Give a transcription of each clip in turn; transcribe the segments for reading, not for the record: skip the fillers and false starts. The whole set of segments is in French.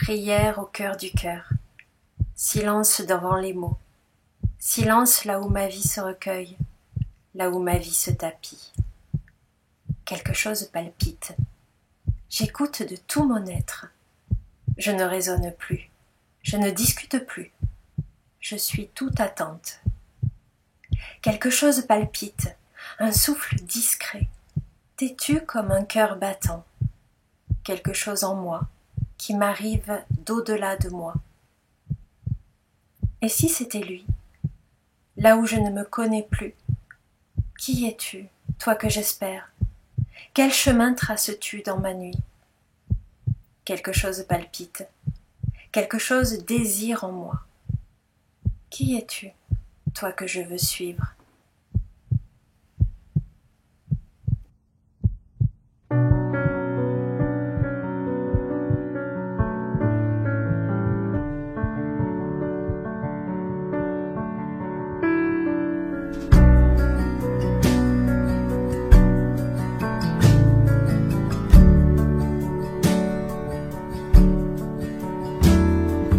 Prière au cœur du cœur. Silence devant les mots. Silence là où ma vie se recueille, là où ma vie se tapit. Quelque chose palpite. J'écoute de tout mon être. Je ne raisonne plus. Je ne discute plus. Je suis tout attente. Quelque chose palpite, un souffle discret, têtu comme un cœur battant. Quelque chose en moi qui m'arrive d'au-delà de moi. Et si c'était lui, là où je ne me connais plus, qui es-tu, toi que j'espère? Quel chemin traces-tu dans ma nuit? Quelque chose palpite, quelque chose désire en moi. Qui es-tu, toi que je veux suivre?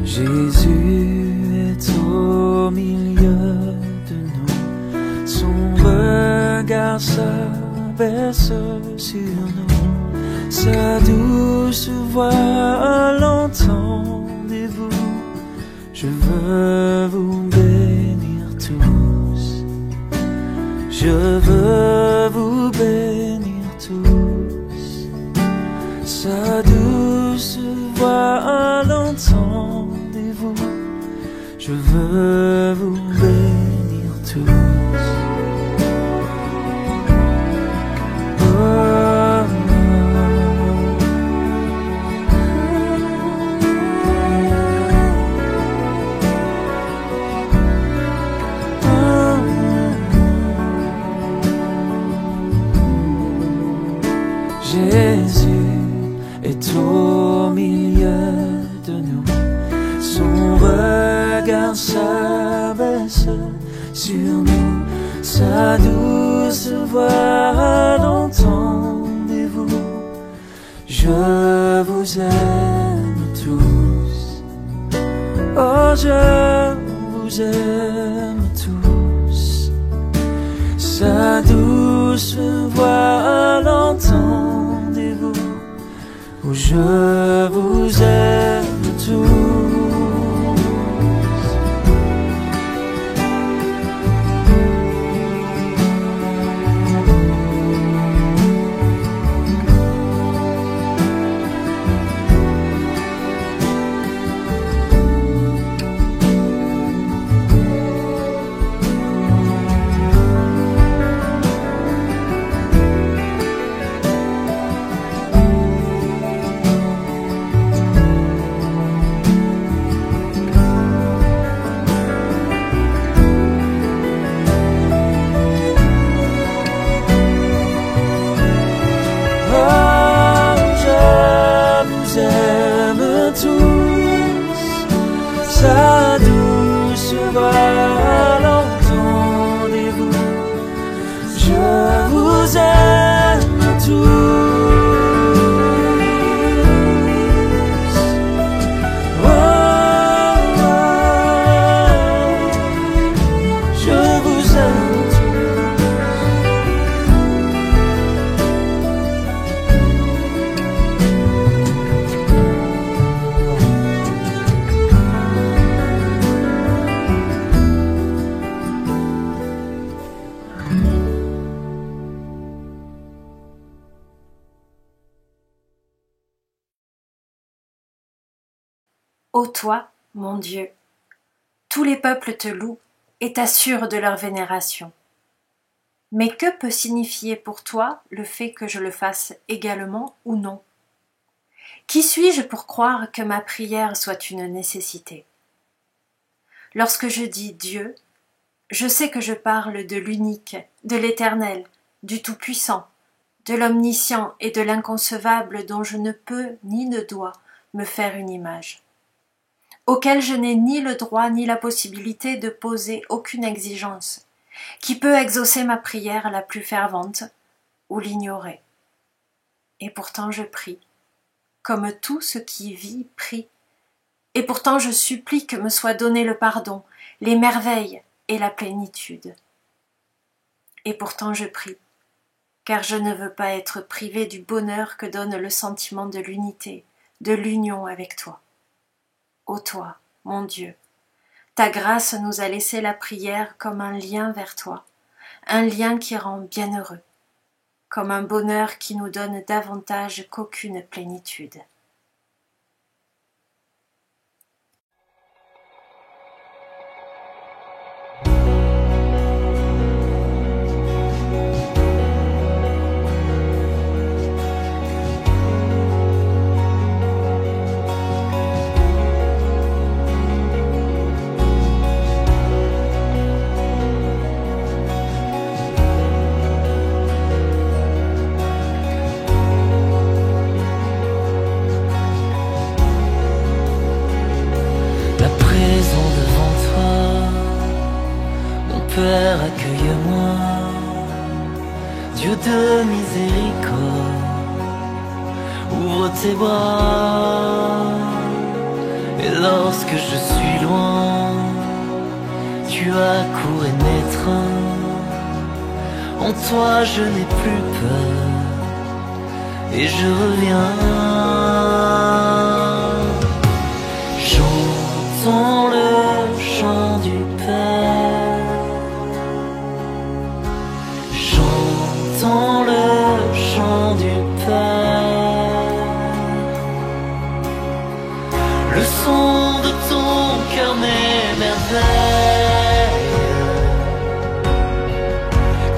Jésus est au milieu de nous, son regard s'abaisse sur nous, sa douce voix l'entendez-vous? Je veux vous bénir tous, je veux vous bénir tous, sa douce voix l'entendez-vous? Je veux vous bénir tous. Jésus est au milieu de nous, son regard s'abaisse sur nous, sa douce voix l'entendez-vous? Je vous aime tous, oh je vous aime tous, sa douce voix l'entendez-vous? Oh, je vous aime tous. Sa douce voix l'entendez-vous? Je vous aime tous. Oh, oh, je vous aime tous. Ô toi, mon Dieu, tous les peuples te louent et t'assurent de leur vénération. Mais que peut signifier pour toi le fait que je le fasse également ou non? Qui suis-je pour croire que ma prière soit une nécessité? Lorsque je dis Dieu, je sais que je parle de l'unique, de l'éternel, du tout-puissant, de l'omniscient et de l'inconcevable dont je ne peux ni ne dois me faire une image, auquel je n'ai ni le droit ni la possibilité de poser aucune exigence, qui peut exaucer ma prière la plus fervente ou l'ignorer. Et pourtant je prie, comme tout ce qui vit prie, Et pourtant je supplie que me soit donné le pardon, les merveilles et la plénitude. Et pourtant je prie, car je ne veux pas être privé du bonheur que donne le sentiment de l'unité, de l'union avec toi. Ô toi, mon Dieu, ta grâce nous a laissé la prière comme un lien vers toi, un lien qui rend bienheureux, comme un bonheur qui nous donne davantage qu'aucune plénitude. Père, accueille-moi, Dieu de miséricorde, ouvre tes bras. Et lorsque je suis loin, tu accours et m'étreins. En toi je n'ai plus peur, et je reviens. J'entends le chant du Père, j'entends le chant du Père, le son de ton cœur m'émerveille.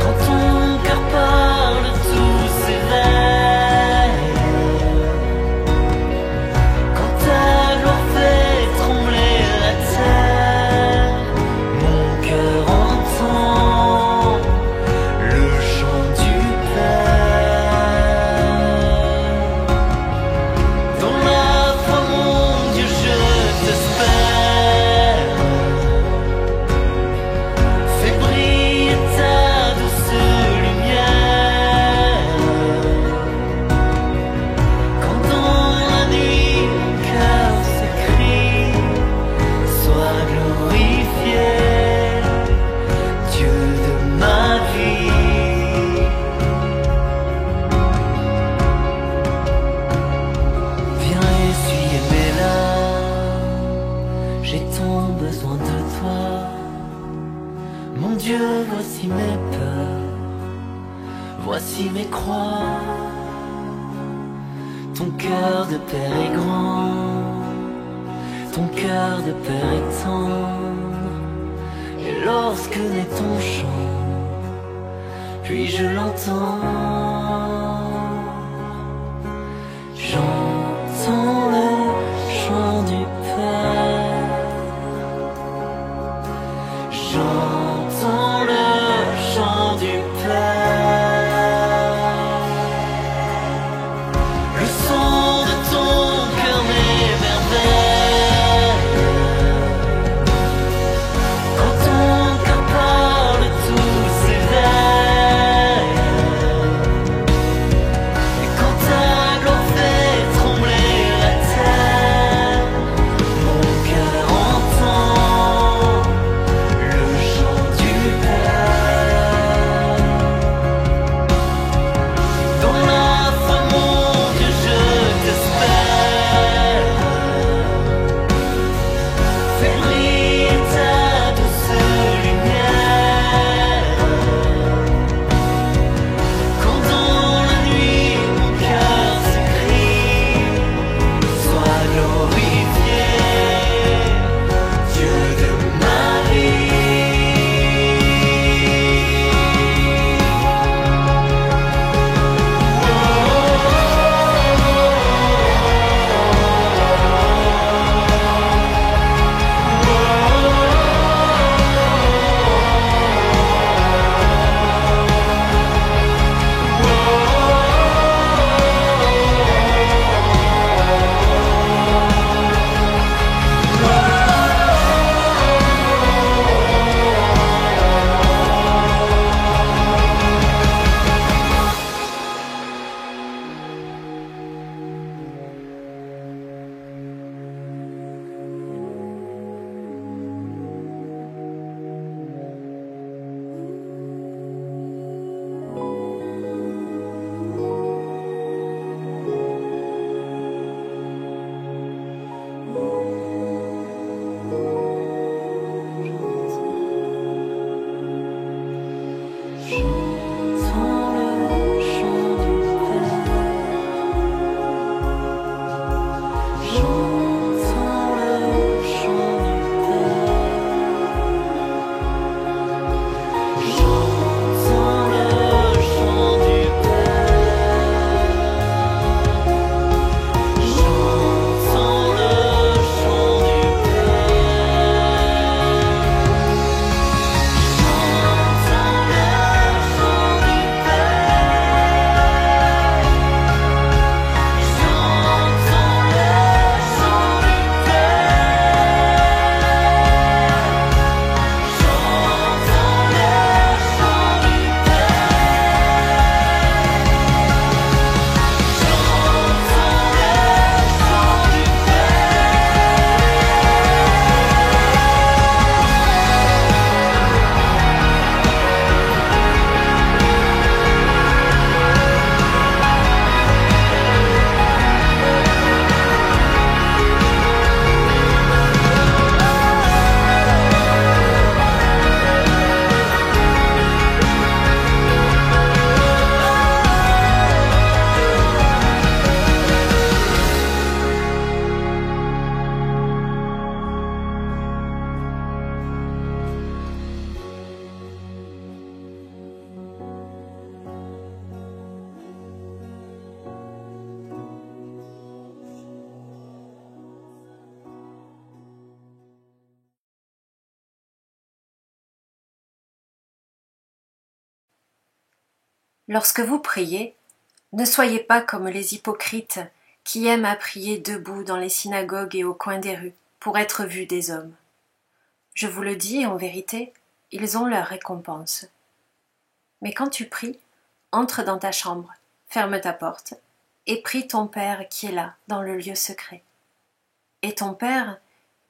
Quand ton cœur parle, tout s'éveille. Quand ta gloire fait trembler la terre, mon cœur entend le chant du Père. Dans la foi, mon Dieu, je t'espère. Fais briller ta douce lumière. Quand dans la nuit mon cœur s'écrie, sois glorifié, Dieu de ma vie. Viens essuyer mes larmes, j'ai tant besoin de toi. Mon Dieu, voici mes peurs, voici mes croix. Ton cœur de Père est grand, ton cœur de Père est tendre. Et lorsque naît ton chant, puis je l'entends. J'entends le chant du Père, j'entends le chant du Père, le son de ton cœur m'émerveille. Quand ton cœur parle, tout s'éveille. Et quand ta gloire fait Lorsque vous priez, ne soyez pas comme les hypocrites qui aiment à prier debout dans les synagogues et au coin des rues pour être vus des hommes. Je vous le dis en vérité, ils ont leur récompense. Mais quand tu pries, entre dans ta chambre, ferme ta porte, et prie ton Père qui est là, dans le lieu secret. Et ton Père,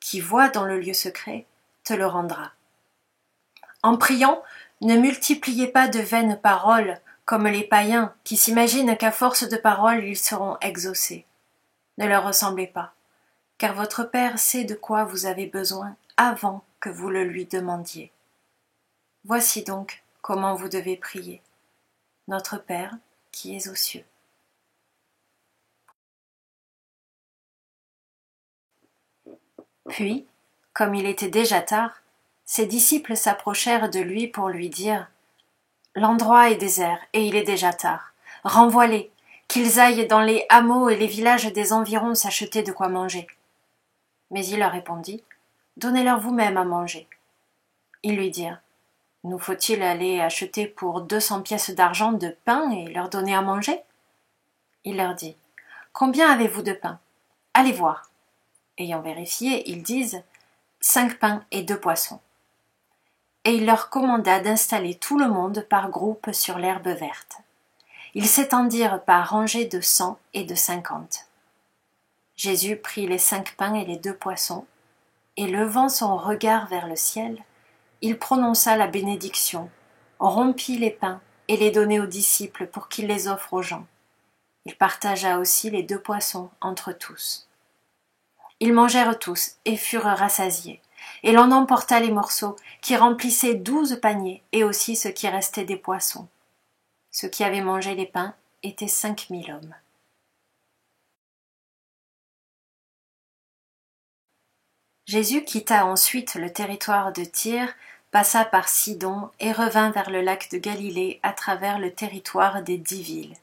qui voit dans le lieu secret, te le rendra. En priant, ne multipliez pas de vaines paroles comme les païens qui s'imaginent qu'à force de paroles ils seront exaucés. Ne leur ressemblez pas, car votre Père sait de quoi vous avez besoin avant que vous le lui demandiez. Voici donc comment vous devez prier. Notre Père qui es aux cieux. Puis, comme il était déjà tard, ses disciples s'approchèrent de lui pour lui dire « L'endroit est désert et il est déjà tard. Renvoie-les, qu'ils aillent dans les hameaux et les villages des environs s'acheter de quoi manger. » Mais il leur répondit « Donnez-leur vous-même à manger. » Ils lui dirent « Nous faut-il aller acheter pour 200 pièces d'argent de pain et leur donner à manger ?» Il leur dit « Combien avez-vous de pain? Allez voir. » Ayant vérifié, ils disent « 5 pains et 2 poissons. » Et il leur commanda d'installer tout le monde par groupe sur l'herbe verte. Ils s'étendirent par rangées de 100 et de 50. Jésus prit les 5 pains et les 2 poissons, et levant son regard vers le ciel, il prononça la bénédiction, rompit les pains et les donna aux disciples pour qu'ils les offrent aux gens. Il partagea aussi les 2 poissons entre tous. Ils mangèrent tous et furent rassasiés, et l'on emporta les morceaux qui remplissaient 12 paniers et aussi ce qui restait des poissons. Ceux qui avaient mangé les pains étaient 5000 hommes. Jésus quitta ensuite le territoire de Tyr, passa par Sidon et revint vers le lac de Galilée à travers le territoire des 10 villes.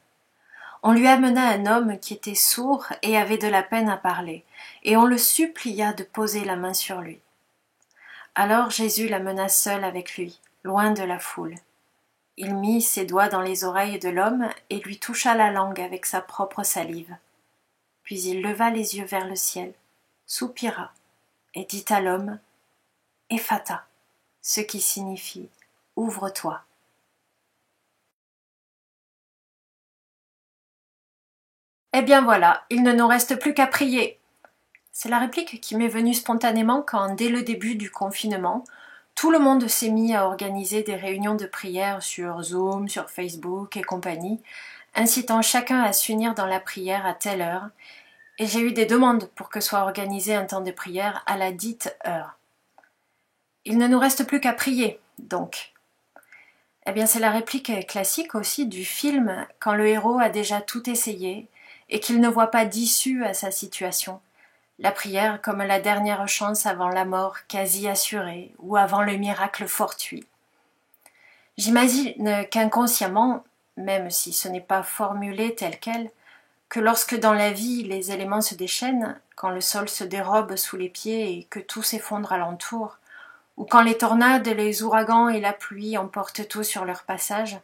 On lui amena un homme qui était sourd et avait de la peine à parler, et on le supplia de poser la main sur lui. Alors Jésus l'amena seul avec lui, loin de la foule. Il mit ses doigts dans les oreilles de l'homme et lui toucha la langue avec sa propre salive. Puis il leva les yeux vers le ciel, soupira, et dit à l'homme « Ephata », ce qui signifie « Ouvre-toi ». Eh bien voilà, il ne nous reste plus qu'à prier. C'est la réplique qui m'est venue spontanément quand, dès le début du confinement, tout le monde s'est mis à organiser des réunions de prière sur Zoom, sur Facebook et compagnie, incitant chacun à s'unir dans la prière à telle heure, et j'ai eu des demandes pour que soit organisé un temps de prière à la dite heure. Il ne nous reste plus qu'à prier, donc. Eh bien, c'est la réplique classique aussi du film quand le héros a déjà tout essayé et qu'il ne voit pas d'issue à sa situation. La prière comme la dernière chance avant la mort quasi assurée ou avant le miracle fortuit. J'imagine qu'inconsciemment, même si ce n'est pas formulé tel quel, que lorsque dans la vie les éléments se déchaînent, quand le sol se dérobe sous les pieds et que tout s'effondre alentour, ou quand les tornades, les ouragans et la pluie emportent tout sur leur passage,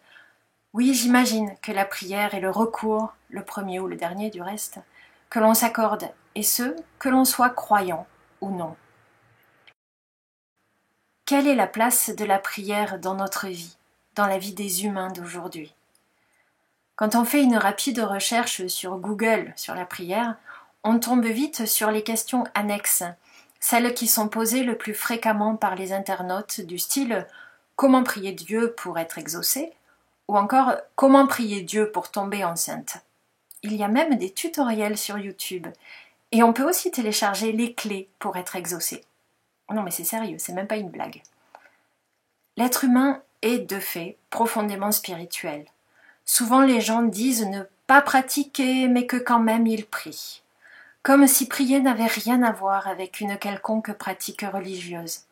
oui, j'imagine que la prière est le recours, le premier ou le dernier du reste, que l'on s'accorde, et ce, que l'on soit croyant ou non. Quelle est la place de la prière dans notre vie, dans la vie des humains d'aujourd'hui ? Quand on fait une rapide recherche sur Google sur la prière, on tombe vite sur les questions annexes, celles qui sont posées le plus fréquemment par les internautes du style « Comment prier Dieu pour être exaucé ?» ou encore « Comment prier Dieu pour tomber enceinte ?» Il y a même des tutoriels sur YouTube et on peut aussi télécharger les clés pour être exaucé. Non mais c'est sérieux, c'est même pas une blague. L'être humain est de fait profondément spirituel. Souvent les gens disent ne pas pratiquer mais que quand même ils prient. Comme si prier n'avait rien à voir avec une quelconque pratique religieuse.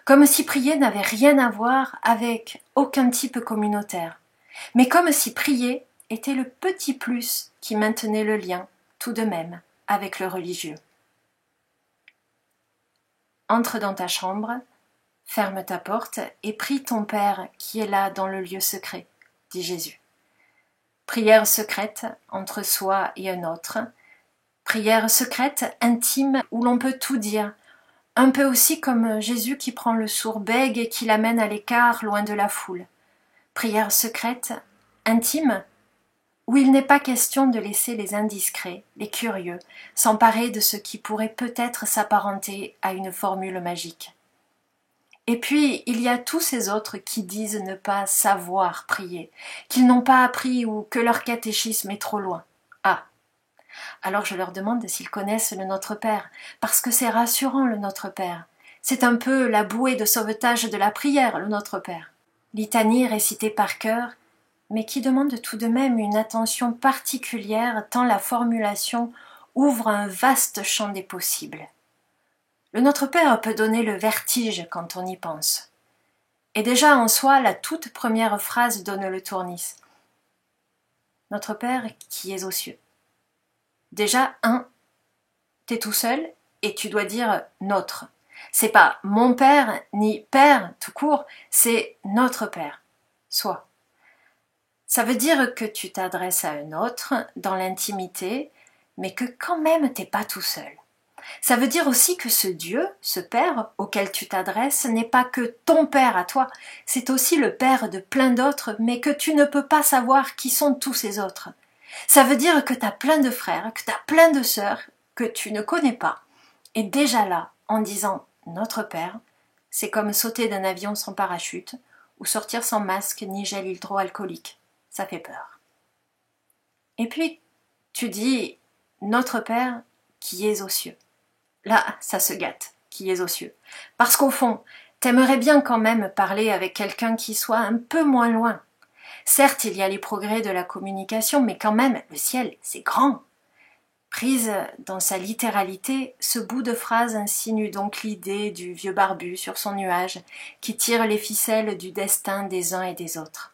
Comme si prier n'avait rien à voir avec aucun type communautaire. Mais comme si prier était le petit plus qui maintenait le lien, tout de même, avec le religieux. Entre dans ta chambre, ferme ta porte et prie ton Père qui est là dans le lieu secret, dit Jésus. Prière secrète entre soi et un autre. Prière secrète, intime, où l'on peut tout dire. Un peu aussi comme Jésus qui prend le sourd bègue et qui l'amène à l'écart, loin de la foule. Prière secrète, intime, où il n'est pas question de laisser les indiscrets, les curieux, s'emparer de ce qui pourrait peut-être s'apparenter à une formule magique. Et puis, il y a tous ces autres qui disent ne pas savoir prier, qu'ils n'ont pas appris ou que leur catéchisme est trop loin. Ah, alors je leur demande s'ils connaissent le Notre Père, parce que c'est rassurant le Notre Père. C'est un peu la bouée de sauvetage de la prière, le Notre Père. Litanie récitée par cœur, mais qui demande tout de même une attention particulière tant la formulation ouvre un vaste champ des possibles. Le Notre Père peut donner le vertige quand on y pense. Et déjà en soi, la toute première phrase donne le tournis. Notre Père qui es aux cieux. Déjà, t'es tout seul et tu dois dire notre. C'est pas mon père ni père tout court, c'est notre Père. Soit. Ça veut dire que tu t'adresses à un autre dans l'intimité, mais que quand même t'es pas tout seul. Ça veut dire aussi que ce Dieu, ce Père auquel tu t'adresses, n'est pas que ton Père à toi, c'est aussi le Père de plein d'autres, mais que tu ne peux pas savoir qui sont tous ces autres. Ça veut dire que tu as plein de frères, que tu as plein de sœurs, que tu ne connais pas. Et déjà là, en disant « Notre Père », c'est comme sauter d'un avion sans parachute, ou sortir sans masque ni gel hydroalcoolique. Ça fait peur. Et puis, tu dis « Notre Père qui es aux cieux ». Là, ça se gâte, qui est aux cieux. Parce qu'au fond, t'aimerais bien quand même parler avec quelqu'un qui soit un peu moins loin. Certes, il y a les progrès de la communication, mais quand même, le ciel, c'est grand. Prise dans sa littéralité, ce bout de phrase insinue donc l'idée du vieux barbu sur son nuage qui tire les ficelles du destin des uns et des autres.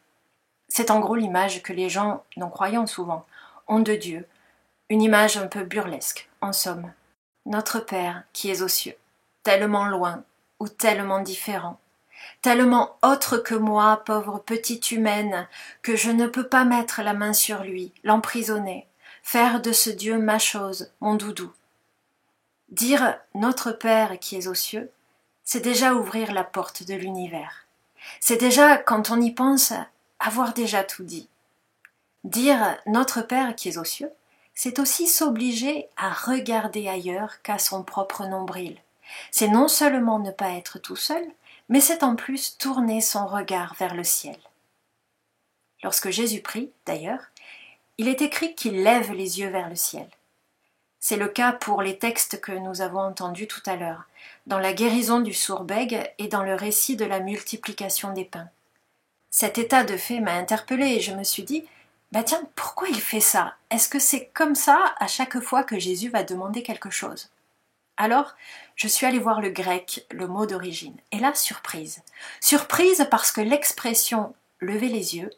C'est en gros l'image que les gens, non-croyants souvent, ont de Dieu, une image un peu burlesque, en somme. Notre Père qui es aux cieux, tellement loin ou tellement différent, tellement autre que moi, pauvre petite humaine, que je ne peux pas mettre la main sur lui, l'emprisonner, faire de ce Dieu ma chose, mon doudou. Dire Notre Père qui es aux cieux, c'est déjà ouvrir la porte de l'univers. C'est déjà, quand on y pense, avoir déjà tout dit. Dire Notre Père qui es aux cieux, c'est aussi s'obliger à regarder ailleurs qu'à son propre nombril. C'est non seulement ne pas être tout seul, mais c'est en plus tourner son regard vers le ciel. Lorsque Jésus prie, d'ailleurs, il est écrit qu'il lève les yeux vers le ciel. C'est le cas pour les textes que nous avons entendus tout à l'heure, dans la guérison du sourd-bègue et dans le récit de la multiplication des pains. Cet état de fait m'a interpellée et je me suis dit tiens, pourquoi il fait ça? Est-ce que c'est comme ça à chaque fois que Jésus va demander quelque chose? Alors, je suis allée voir le grec, le mot d'origine. Et là, surprise. Surprise parce que l'expression « lever les yeux »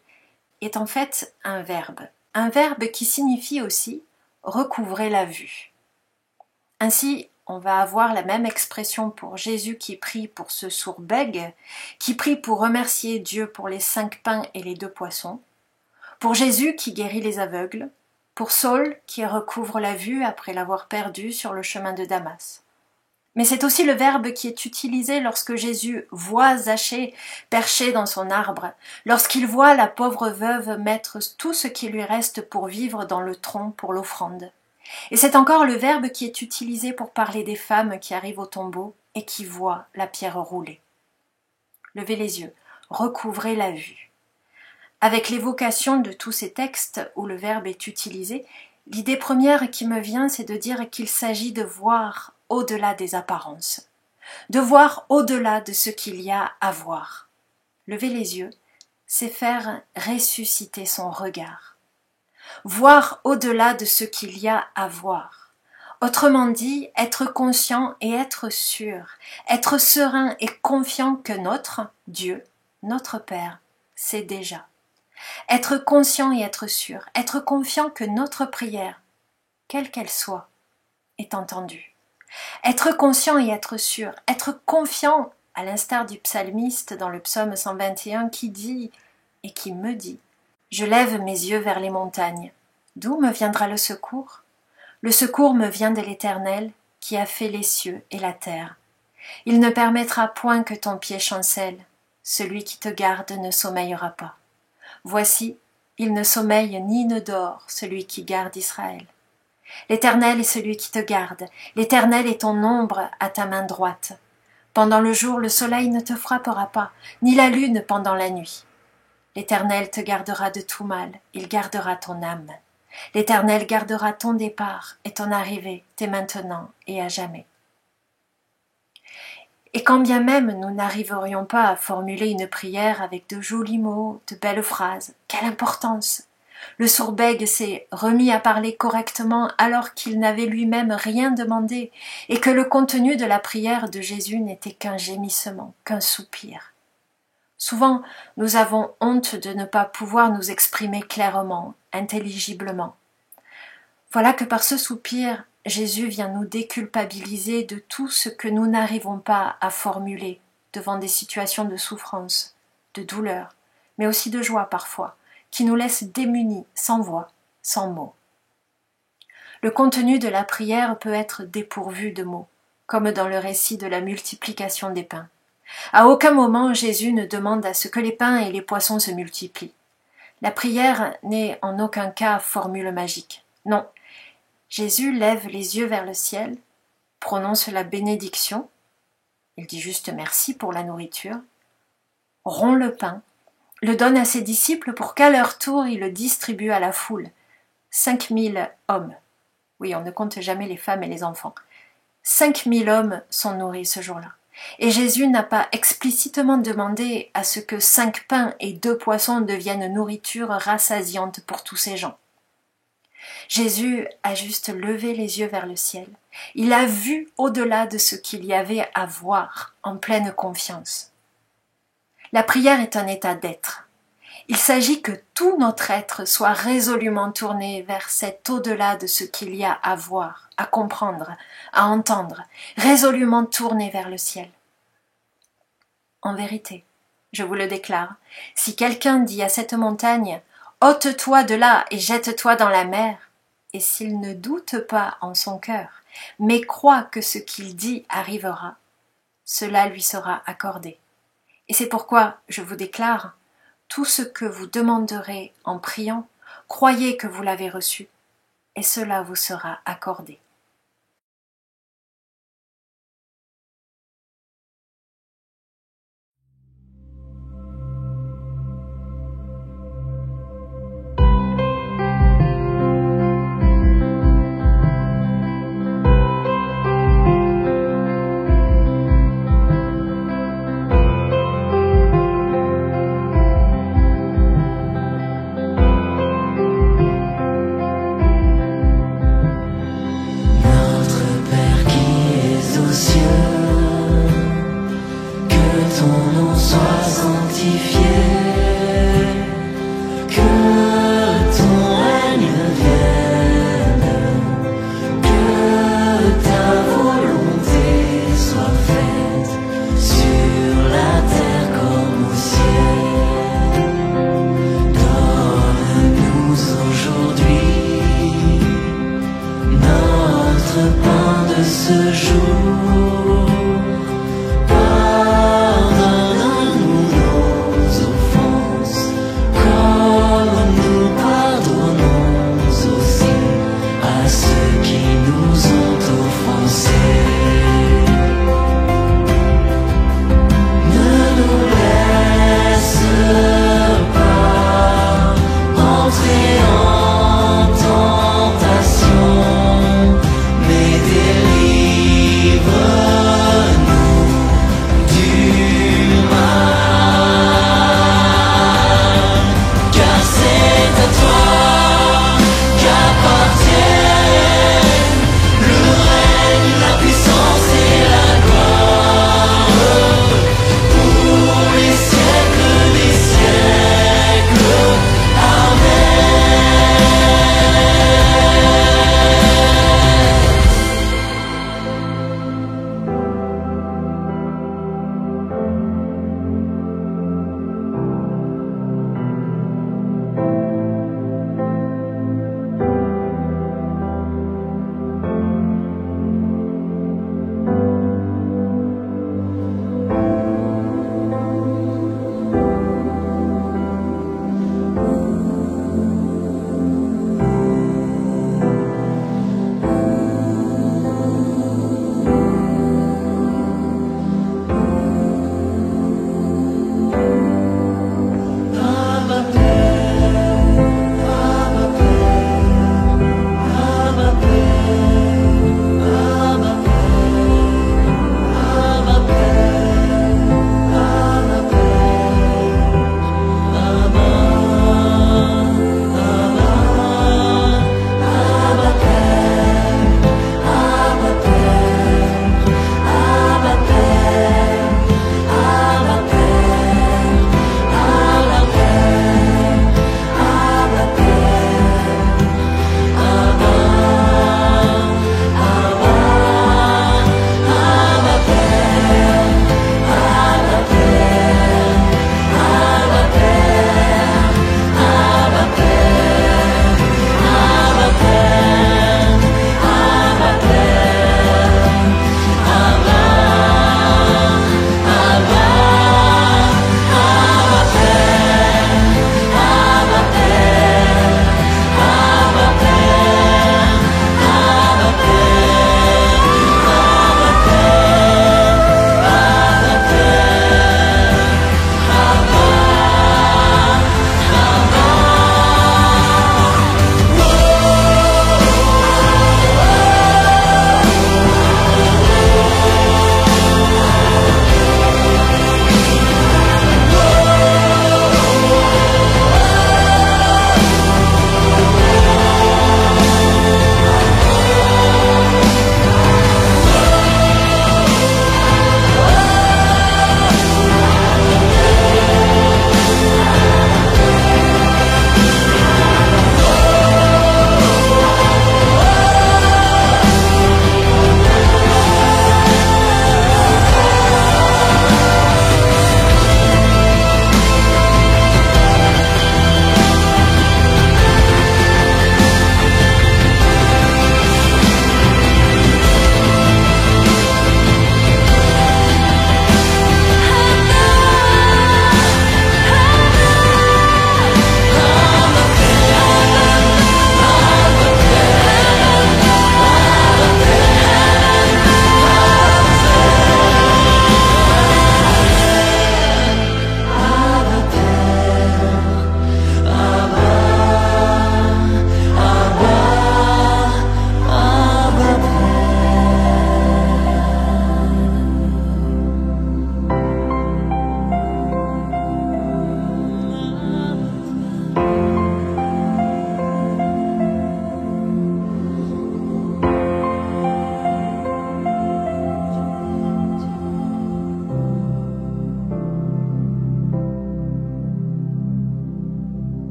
est en fait un verbe qui signifie aussi « recouvrer la vue ». Ainsi, on va avoir la même expression pour Jésus qui prie pour ce sourd-bègue, qui prie pour remercier Dieu pour les 5 pains et les 2 poissons, pour Jésus qui guérit les aveugles, pour Saul qui recouvre la vue après l'avoir perdu sur le chemin de Damas. Mais c'est aussi le verbe qui est utilisé lorsque Jésus voit Zachée perché dans son arbre, lorsqu'il voit la pauvre veuve mettre tout ce qui lui reste pour vivre dans le tronc pour l'offrande. Et c'est encore le verbe qui est utilisé pour parler des femmes qui arrivent au tombeau et qui voient la pierre rouler. Levez les yeux, recouvrez la vue. Avec l'évocation de tous ces textes où le verbe est utilisé, l'idée première qui me vient, c'est de dire qu'il s'agit de voir au-delà des apparences, de voir au-delà de ce qu'il y a à voir. Lever les yeux, c'est faire ressusciter son regard. Voir au-delà de ce qu'il y a à voir. Autrement dit, être conscient et être sûr, être serein et confiant que notre Dieu, notre Père, sait déjà. Être conscient et être sûr, être confiant que notre prière, quelle qu'elle soit, est entendue. Être conscient et être sûr, être confiant, à l'instar du psalmiste dans le psaume 121 qui dit et qui me dit « Je lève mes yeux vers les montagnes. D'où me viendra le secours? Le secours me vient de l'Éternel, qui a fait les cieux et la terre. Il ne permettra point que ton pied chancelle. Celui qui te garde ne sommeillera pas. Voici, il ne sommeille ni ne dort, celui qui garde Israël. L'Éternel est celui qui te garde. L'Éternel est ton ombre à ta main droite. Pendant le jour, le soleil ne te frappera pas, ni la lune pendant la nuit. L'Éternel te gardera de tout mal, il gardera ton âme. L'Éternel gardera ton départ et ton arrivée, dès maintenant et à jamais. Et quand bien même nous n'arriverions pas à formuler une prière avec de jolis mots, de belles phrases, quelle importance! Le sourd bègue s'est remis à parler correctement alors qu'il n'avait lui-même rien demandé et que le contenu de la prière de Jésus n'était qu'un gémissement, qu'un soupir. Souvent, nous avons honte de ne pas pouvoir nous exprimer clairement, intelligiblement. Voilà que par ce soupir, Jésus vient nous déculpabiliser de tout ce que nous n'arrivons pas à formuler devant des situations de souffrance, de douleur, mais aussi de joie parfois, qui nous laissent démunis, sans voix, sans mots. Le contenu de la prière peut être dépourvu de mots, comme dans le récit de la multiplication des pains. À aucun moment Jésus ne demande à ce que les pains et les poissons se multiplient. La prière n'est en aucun cas formule magique. Non, Jésus lève les yeux vers le ciel, prononce la bénédiction, il dit juste merci pour la nourriture, rompt le pain, le donne à ses disciples pour qu'à leur tour ils le distribuent à la foule. 5000 hommes. Oui, on ne compte jamais les femmes et les enfants. 5000 hommes sont nourris ce jour-là. Et Jésus n'a pas explicitement demandé à ce que 5 pains et 2 poissons deviennent nourriture rassasiante pour tous ces gens. Jésus a juste levé les yeux vers le ciel. Il a vu au-delà de ce qu'il y avait à voir, en pleine confiance. La prière est un état d'être. Il s'agit que tout notre être soit résolument tourné vers cet au-delà de ce qu'il y a à voir, à comprendre, à entendre, résolument tourné vers le ciel. En vérité, je vous le déclare, si quelqu'un dit à cette montagne « ôte-toi de là et jette-toi dans la mer », et s'il ne doute pas en son cœur, mais croit que ce qu'il dit arrivera, cela lui sera accordé. Et c'est pourquoi je vous déclare, tout ce que vous demanderez en priant, croyez que vous l'avez reçu, et cela vous sera accordé.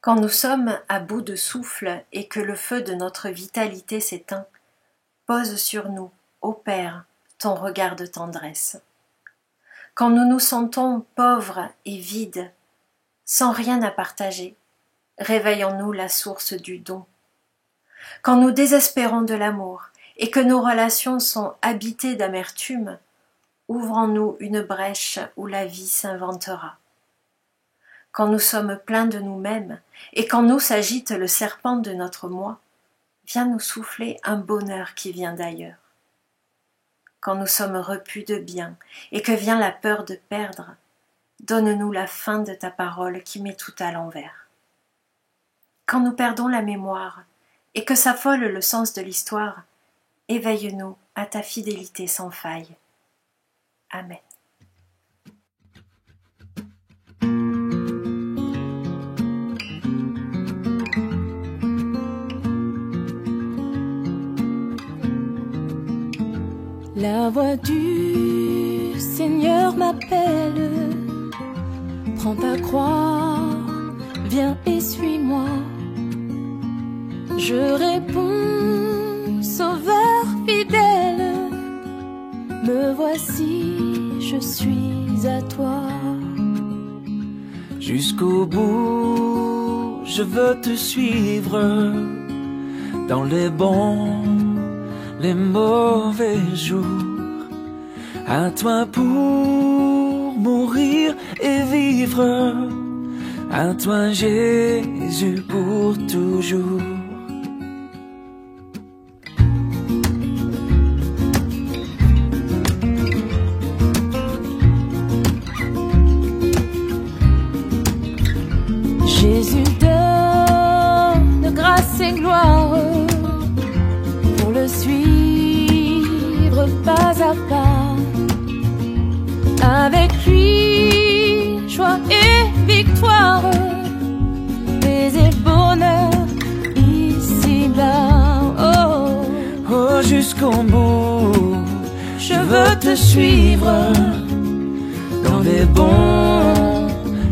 Quand nous sommes à bout de souffle et que le feu de notre vitalité s'éteint, pose sur nous, ô Père, ton regard de tendresse. Quand nous nous sentons pauvres et vides, sans rien à partager, réveille en nous la source du don. Quand nous désespérons de l'amour et que nos relations sont habitées d'amertume, ouvre en nous une brèche où la vie s'inventera. Quand nous sommes pleins de nous-mêmes et qu'en nous s'agite le serpent de notre moi, viens nous souffler un bonheur qui vient d'ailleurs. Quand nous sommes repus de bien et que vient la peur de perdre, donne-nous la fin de ta parole qui met tout à l'envers. Quand nous perdons la mémoire et que s'affole le sens de l'histoire, éveille-nous à ta fidélité sans faille. Amen. La voix du Seigneur m'appelle, prends ta croix, viens et suis-moi. Je réponds, Sauveur fidèle, me voici, je suis à toi. Jusqu'au bout, je veux te suivre dans les bons, les mauvais jours. À toi pour mourir et vivre, à toi Jésus pour toujours. Jésus donne grâce et gloire pour le suivre pas à pas. Avec lui, joie et victoire, paix et bonheur ici-bas. Oh, Oh, jusqu'au bout, je veux te suivre dans les bons,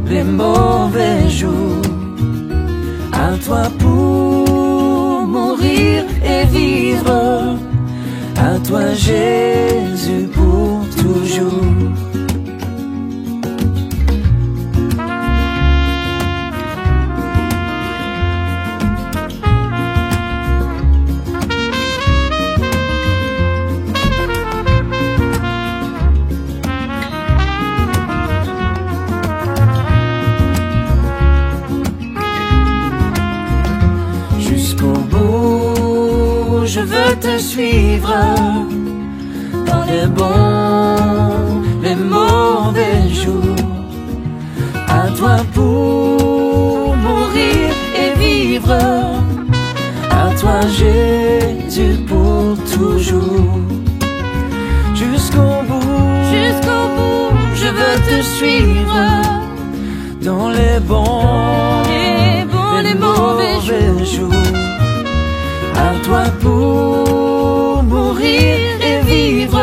les mauvais jours. À toi pour mourir et vivre, à toi Jésus pour toujours. Je veux te suivre dans les bons, les mauvais jours. À toi pour mourir et vivre, à toi Jésus pour toujours. Jusqu'au bout, je veux te suivre dans les bons, les mauvais jours. À toi pour mourir et vivre,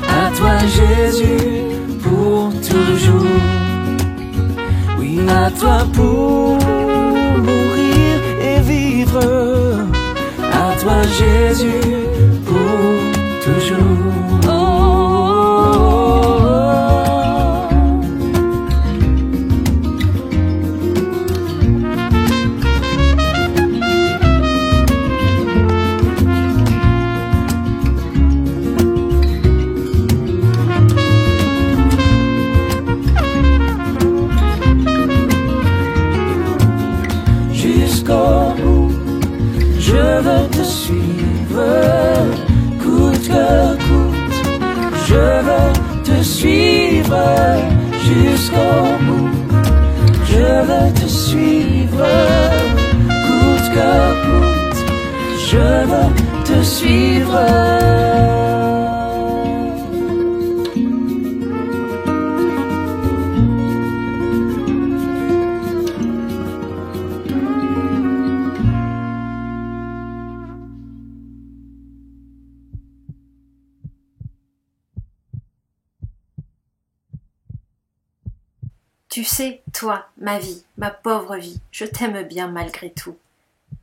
à toi Jésus pour toujours. Oui, à toi pour mourir et vivre, à toi Jésus pour toujours. oh, oh, oh. Je veux te suivre, coûte que coûte. Je veux te suivre jusqu'au bout. Je veux te suivre, coûte que coûte. Je veux te suivre. Tu sais, toi, ma vie, ma pauvre vie, je t'aime bien malgré tout.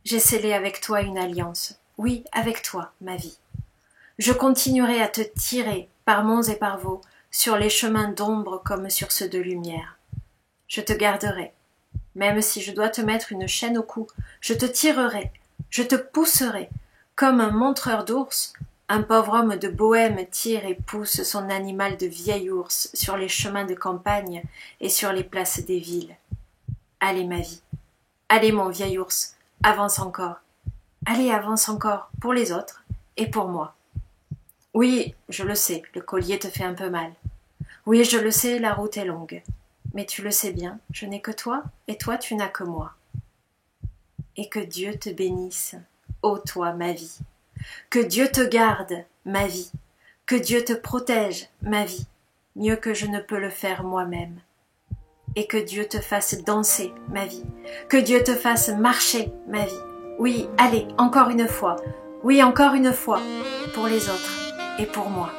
J'ai scellé avec toi une alliance, oui, avec toi, ma vie. Je continuerai à te tirer, par monts et par vaux, sur les chemins d'ombre comme sur ceux de lumière. Je te garderai, même si je dois te mettre une chaîne au cou, je te tirerai, je te pousserai, comme un montreur d'ours, un pauvre homme de bohème tire et pousse son animal de vieil ours sur les chemins de campagne et sur les places des villes. Allez, ma vie, allez, mon vieil ours, avance encore. Allez, avance encore, pour les autres et pour moi. Oui, je le sais, le collier te fait un peu mal. Oui, je le sais, la route est longue. Mais tu le sais bien, je n'ai que toi, et toi tu n'as que moi. Et que Dieu te bénisse, ô toi, ma vie. Que Dieu te garde, ma vie. Que Dieu te protège, ma vie, mieux que je ne peux le faire moi-même. Et que Dieu te fasse danser, ma vie. Que Dieu te fasse marcher, ma vie. Oui, allez, encore une fois. Oui, encore une fois. Pour les autres et pour moi.